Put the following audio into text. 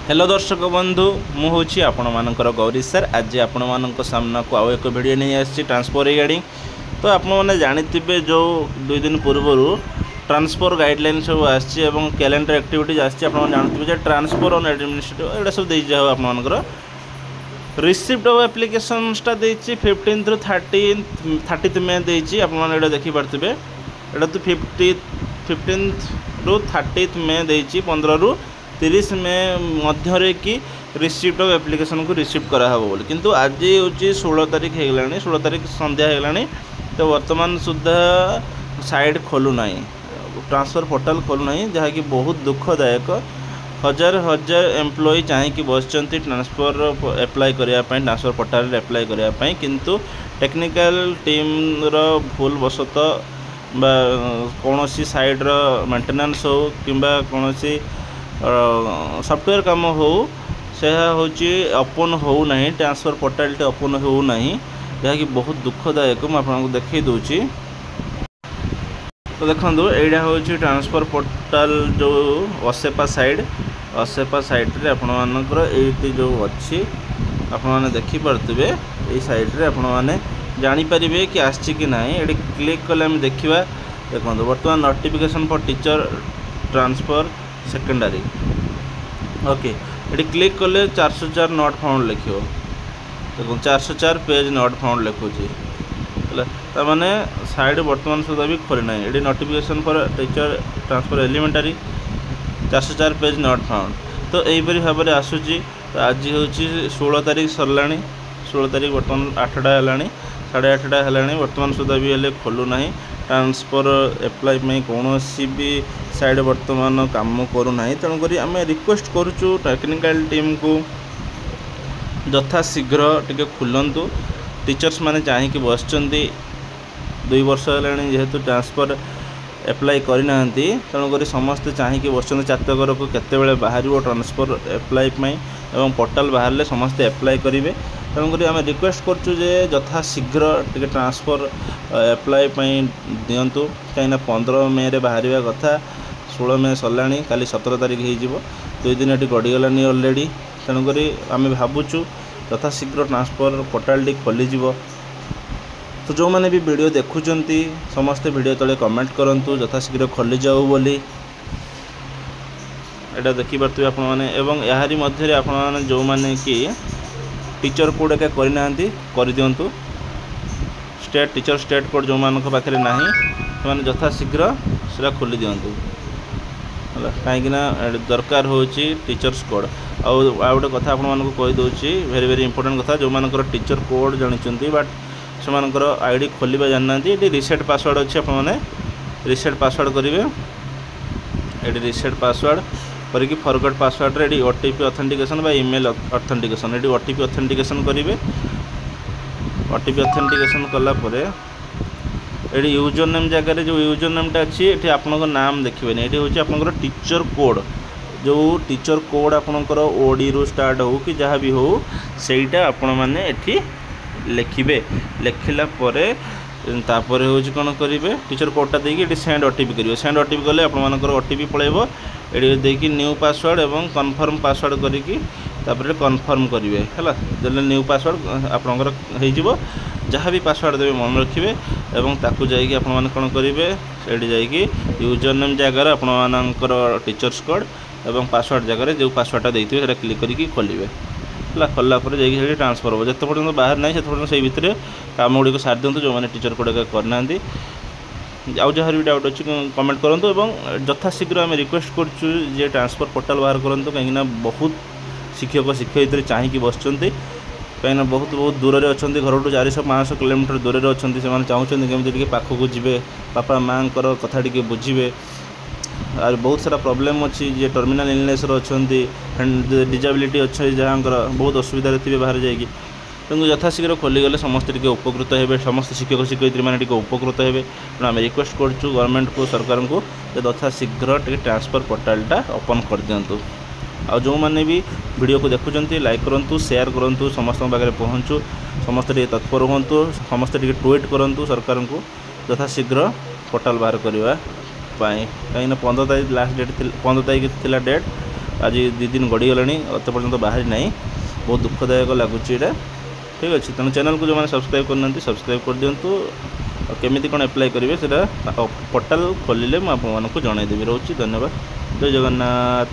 Hello दर्शक बंधु मुझे आपण मानकर गौरी सर आज आपण मान सामना को आउ एक वीडियो नहीं आसी ट्रांसफर रिगार्डिंग। तो आपण मैंने जानते जो 2 दिन पूर्व ट्रांसफर गाइडलाइन सब आसी कैलेंडर एक्टिविटीज आसी जानते ट्रांसफर ऑन एडमिनिस्ट्रेटिव एटा सब दे जाओ आपनकर रिसिप्ट ऑफ एप्लिकेशनटा देछि 15 ରୁ 30 मे देछि आपण माने देखि पारथिबे एटा तो 15 ରୁ 30 मे देछि 15 ରୁ 30 मे मध्य कि रिसिप्ट ऑफ एप्लिकेशन को रिसीव कराहब बोली किंतु आज हूँ 16 तारीख हो गलानी 16 तारीख संध्या हो गलानी। तो वर्तमान सुधा साइट खोलुना ट्रांसफर पोर्टल खोलुना जहाँकि बहुत दुखदायक हजार हजार एम्प्लॉई चाहिए बस ट्रांसफर एप्लाई करने ट्रांसफर पोर्टल एप्लाई करने किंतु टेक्निकल टीम रो भूल वशत कौन सी साइट रो मेंटेनेंस हो कि कौन सी सॉफ्टवेयर काम हो से हूँ ओपन होना ट्रांसफर पोर्टल टे ओपन होना जहाँकि बहुत दुखदायक मुझे आपको देखई दूची। तो देखो यहाँ हूँ ट्रांसफर पोर्टल जो असेपा साइट रे आपण मानकर ये जो अच्छी आपण मैंने देखिपे ये साइट रे आपण मैंने जानीपर कि आसी कि ना ये क्लिक कले आम देखा देखो बर्तमान notification for teacher transfer secondary okay ये क्लिक कले 404 नॉट फाउंड लिखो देखो 404 पेज नॉट फाउंड लिखुची मैंने साइड बर्तमान सुधा भी खोली ना ये notification for teacher transfer elementary 404 page not found. तो यहीपरी भाव में आसूची आज हूँ 16 तारीख सरला 16 तारीख बर्तमान 8टा है 8:30 है बर्तमान सुधा भी हेल्ले खोलुना ट्रांसफर एप्लाई में कौन भी साइड बर्तमान काम करूना तेणुक आम रिक्वेस्ट करुचु टेक्निकल टीम को यथा शीघ्र टिके खुलंतु टीचर्स माने चाहिए बस 2 वर्ष है जेहेतु ट्रांसफर एप्लाई करना तेणुक समस्ते चाहिए बस चातकर को केते बाहर ट्रांसफर एप्लाई एवं पोर्टल बाहर समस्ते एप्लाई करेंगे तेणुक आम रिक्वेस्ट करुँ यथा शीघ्र टे ट्रांसफर एप्लाई दिंतु कहीं 15 मे रे बाहर कथा 16 मे सरला काली 17 तारीख हो 2 दिन ये गड़गलानी अलरेडी तेणुक आम भावुँ यथा शीघ्र ट्रांसफर पोर्टल टी खोलीज। तो जो मैंने भी वीडियो देखुंट समस्ते वीडियो तले कमेंट करूँ यथा शीघ्र खोली जाऊ बोली एटा देखिपे आप यारी मध्य आपने जो मैंने कि टीचर कोड एका करना कर दिंतु स्टेट टीचर स्टेट कोड जो मान पाखे ना से यथा शीघ्र से खोली दिंतु कहीं दरकार हो टीचर्स कोड आउ गोटे कथा आपको कहीदे वेरी वेरी इंपोर्टेंट कथा जो मानकर टीचर कोड जानते बट से आईडी खोलिबा जानना ये रिसेट पासवर्ड अच्छे आपने रिसेट पासवर्ड करेंगे ये रिसेट पासवर्ड करके फॉरगॉट पासवर्ड रे ओटीपी ऑथेंटिकेशन बा ईमेल ऑथेंटिकेशन ये ओटीपी ऑथेंटिकेशन करेंगे ओटीपी ऑथेंटिकेशन कला परे ये यूजर नेम जगह जो यूजर नेमटा अच्छी ये आपन नाम देखिए ये हूँ आपंकर टीचर कोड जो टीचर कोड आपंकर ओडी रू स्टार्ट हो कि जहाँ भी हो सेटा आपण मैंने ये लिखिबे लिखला परे तापर हूँ कौन करेंगे टीचर कोडटा देकी सेंड ओटीपी करेंगे सेंड ओटीपी कले आपर ओटीपी पलैब ये देखिए न्यू पासवर्ड एवं कन्फर्म पासवर्ड करके कन्फर्म करेंगे है न्यू पासवर्ड आपंकर हो जहाँ भी पासवर्ड देवे मन रखिए एवं ताकू जाइए आप कौन करेंगे ये यूजर नेम जगार आपर टीचर्स कोड एवं पासवर्ड जगह जो पासवर्डटा देते क्लिक करके खोलिए है खोलला जाइए ट्रांसफर हो जिते पर्यटन बाहर ना से पर्यटन से भितर काम गुड़ी सारी दिंतु जो मैंने टीचर कोड करना आउ जहाँ भी डाउट अच्छी कमेंट करूँ और यथा शीघ्र आम रिक्वेस्ट करुँ जे ट्रांसफर पोर्टल बाहर करूँ कहीं बहुत शिक्षक शिक्षयित्री चाहिए बस कहीं बहुत बहुत दूर में अच्छा घर 400-500 किलोमीटर दूर में अच्छा से चाहते केमी पाखक जी बापा माँ कथा टी बुझे और बहुत सारा प्रॉब्लम अच्छी जे टर्मिनाल इलनेस अच्छा डिजेबिलिटी अच्छे जहाँ बहुत असुविधा थे बाहर जाकि तेणु यथाशीघ्र खोलीगले समस्त टी उपकृत हे समस्त शिक्षक शिक्षयित्री मैंने उपकृत हे तेणु आम रिक्वेस्ट करुँ गवर्नमेंट को सरकार को यथाशीघ्र टे ट्रांसफर पोर्टलटा ओपन कर दिंतु आ जो मैंने भी वीडियो को देखुंट लाइक करूँ शेयर करूँ समस्त पाखे पहुँचू समस्त तत्पर हूँ समस्त ट्वीट करूँ सरकार को यथाशीघ्र पोर्टल बाहर करने कहीं 15 तारीख लास्ट डेट 15 तारीख थी डेट आज 2 दिन गड़ीगलानी एत पर्यंत बाहरी ना बहुत दुखदायक लगुच ये ठीक अच्छे तेणु चैनल को जो मैंने सब्सक्राइब करना सब्सक्राइब कर दिंतु केमी कौन अप्लाई करेंगे से पोर्टाल खोलिले मुझे जनईदेवी रोचे धन्यवाद जय जगन्नाथ।